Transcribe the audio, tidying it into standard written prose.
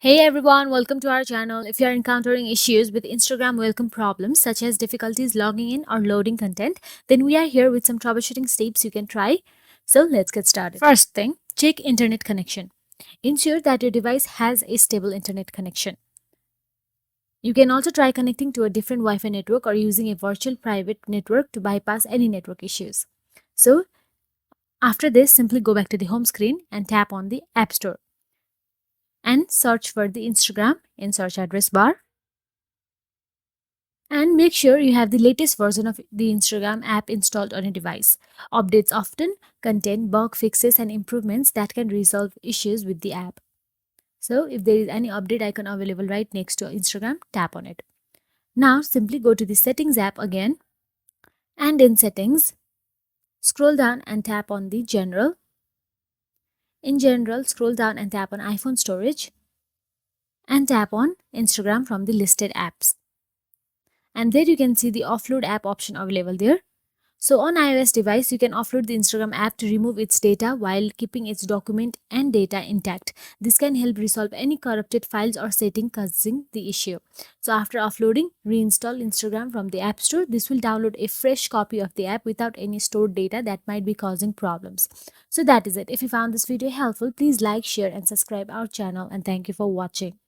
Hey everyone, welcome to our channel. If you are encountering issues with Instagram welcome problems such as difficulties logging in or loading content, then we are here with some troubleshooting steps you can try. So let's get started. First thing, check internet connection. Ensure that your device has a stable internet connection. You can also try connecting to a different Wi-Fi network or using a virtual private network to bypass any network issues. So after this, simply go back to the home screen and tap on the App Store and search for the Instagram in search address bar. And make sure you have the latest version of the Instagram app installed on your device. Updates often contain bug fixes and improvements that can resolve issues with the app. So if there is any update icon available right next to Instagram, tap on it. Now simply go to the settings app again, and in settings, scroll down and tap on the general. In general, scroll down and tap on iPhone storage and tap on Instagram from the listed apps. And there you can see the offload app option available there. So on iOS device, you can offload the Instagram app to remove its data while keeping its document and data intact. This can help resolve any corrupted files or setting causing the issue. So after offloading, reinstall Instagram from the App Store. This will download a fresh copy of the app without any stored data that might be causing problems. So that is it. If you found this video helpful, please like, share and subscribe our channel, and thank you for watching.